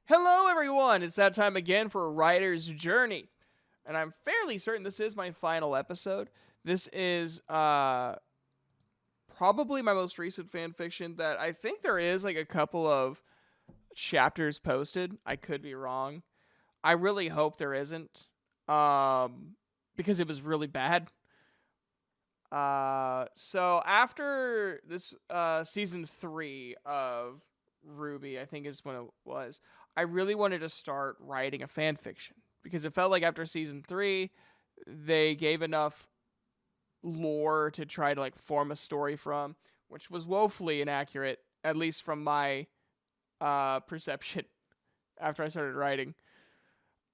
Hello, everyone! It's that time again for a writer's journey, and I'm fairly certain this is my final episode. This is probably my most recent fan fiction. That I think there is like a couple of chapters posted. I could be wrong. I really hope there isn't, because it was really bad. So after this season 3 of RWBY, I think is when it was. I really wanted to start writing a fan fiction because it felt like after season 3, they gave enough lore to try to like form a story from, which was woefully inaccurate, at least from my perception after I started writing.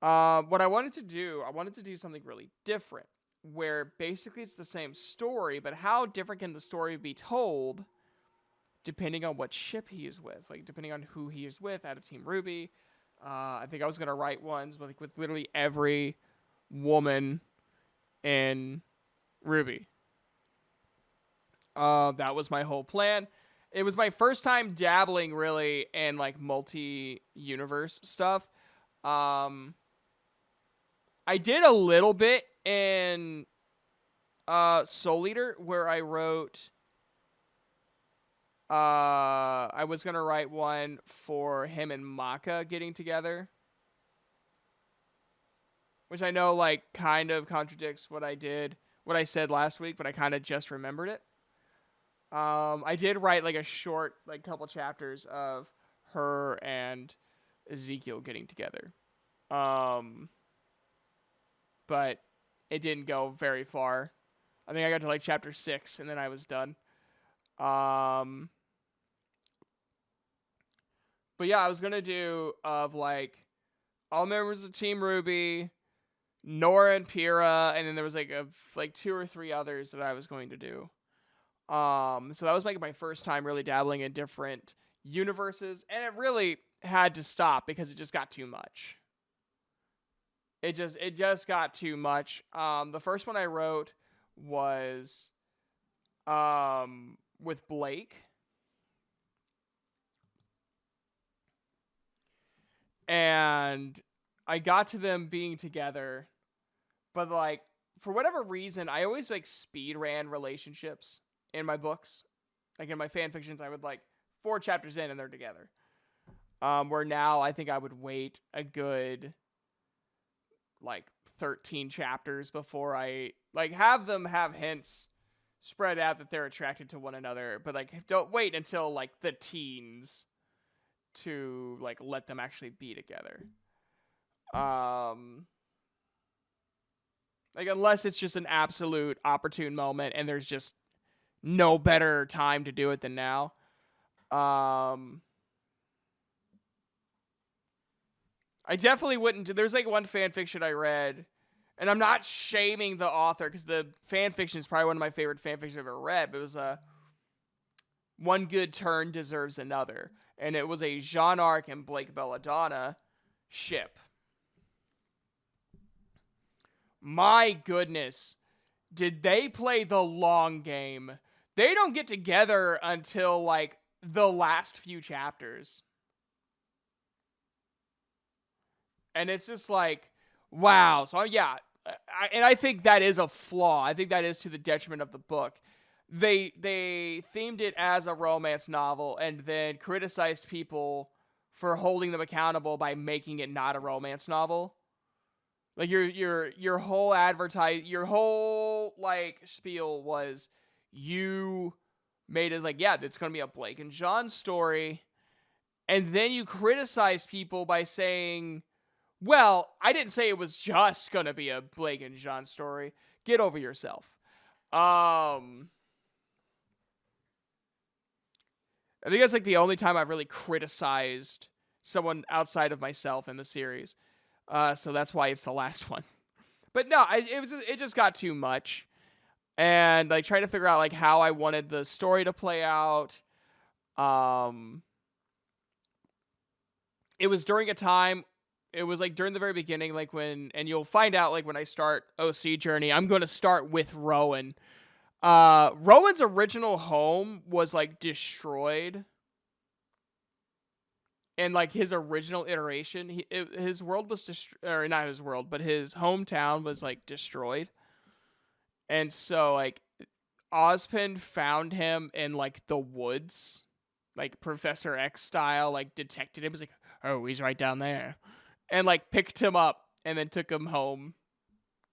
What I wanted to do, I wanted to do something really different, where basically it's the same story, but how different can the story be told depending on what ship he is with, like depending on who he is with out of Team RWBY. I think I was gonna write ones with literally every woman in RWBY. That was my whole plan. It was my first time dabbling really in like multi-universe stuff. I did a little bit in Soul Eater where I wrote. I was gonna write one for him and Maka getting together, which I know like kind of contradicts what I said last week, but I kind of just remembered it. I did write like a short, like couple chapters of her and Ezekiel getting together, but it didn't go very far. I think I got to like chapter 6 and then I was done. But yeah, I was gonna do of like all members of Team RWBY, Nora and Pyrrha, and then there was like 2 or 3 others that I was going to do. So that was like my first time really dabbling in different universes, and it really had to stop because it just got too much. It just got too much. The first one I wrote was with Blake. And I got to them being together, but like for whatever reason, I always like speed ran relationships in my books. Like in my fan fictions, I would like 4 chapters in and they're together. Where now I think I would wait a good like 13 chapters before I like have them have hints spread out that they're attracted to one another, but like don't wait until like the teens to like let them actually be together. Like unless it's just an absolute opportune moment and there's just no better time to do it than now. I definitely wouldn't do. There's like one fan fiction I read, and I'm not shaming the author because the fan fiction is probably one of my favorite fan fictions I've ever read. But it was One Good Turn Deserves Another, and it was a Jean Arc and Blake Belladonna ship. My goodness, did they play the long game? They don't get together until like the last few chapters. And it's just like, wow. So yeah, I think that is a flaw. I think that is to the detriment of the book. They themed it as a romance novel and then criticized people for holding them accountable by making it not a romance novel. Like your whole your whole like spiel was you made it like, yeah, it's gonna be a Blake and John story, and then you criticize people by saying, well, I didn't say it was just gonna be a Blake and John story. Get over yourself. I think that's like the only time I've really criticized someone outside of myself in the series. So that's why it's the last one. But no, it just got too much. And like trying to figure out like how I wanted the story to play out. It was during a time, it was like during the very beginning, like when, and you'll find out like when I start OC Journey, I'm going to start with Rowan. Rowan's original home was like destroyed And like his original iteration, his world was or not his world, but his hometown was like destroyed. And so like Ozpin found him in like the woods, like Professor X style, like detected him. Was like, oh, he's right down there, and like picked him up and then took him home,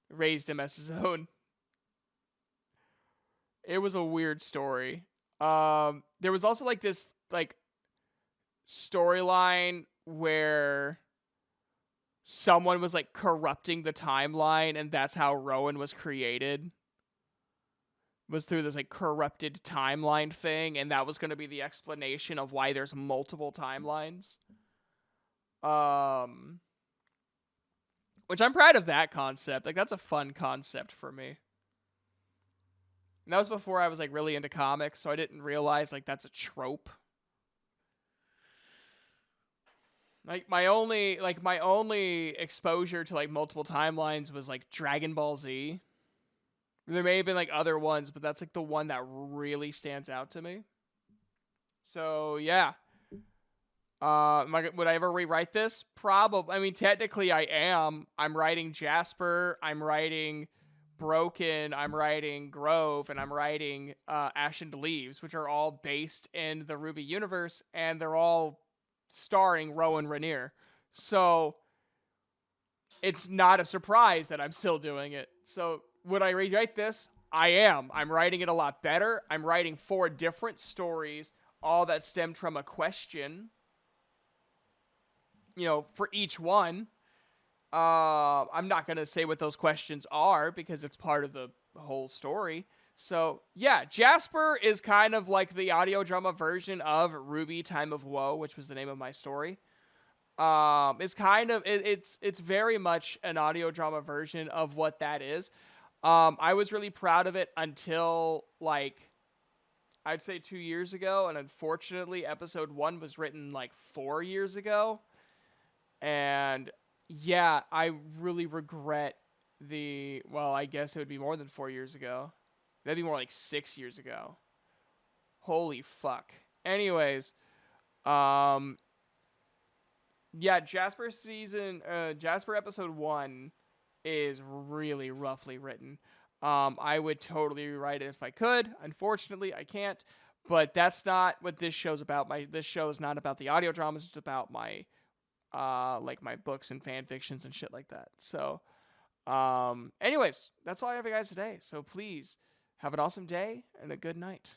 raised him as his own. It was a weird story. There was also like this like storyline where someone was like corrupting the timeline, and that's how Rowan was created. Was through this like corrupted timeline thing, and that was going to be the explanation of why there's multiple timelines. Which I'm proud of that concept. Like that's a fun concept for me. And that was before I was like really into comics, so I didn't realize like that's a trope. Like my only exposure to like multiple timelines was like Dragon Ball Z. There may have been like other ones, but that's like the one that really stands out to me. So yeah. Would I ever rewrite this? Probably. I mean, technically I am. I'm writing Jasper, I'm writing Broken, I'm writing Grove, and I'm writing Ashen Leaves, which are all based in the RWBY universe, and they're all starring Rowan Rainier. So it's not a surprise that I'm still doing it. So would I rewrite this? I am. I'm writing it a lot better. I'm writing 4 different stories, all that stemmed from a question, for each one. I'm not going to say what those questions are because it's part of the whole story. So, yeah, Jasper is kind of like the audio drama version of RWBY Time of Woe, which was the name of my story. It's kind of it's very much an audio drama version of what that is. I was really proud of it until like I'd say 2 years ago, and unfortunately episode 1 was written like 4 years ago. And yeah, I really regret I guess it would be more than 4 years ago. That'd be more like 6 years ago. Holy fuck. Anyways, yeah, Jasper episode 1 is really roughly written. I would totally rewrite it if I could. Unfortunately, I can't. But that's not what this show's about. This show is not about the audio dramas. It's about my my books and fan fictions and shit like that. So, anyways, that's all I have for you guys today. So please have an awesome day and a good night.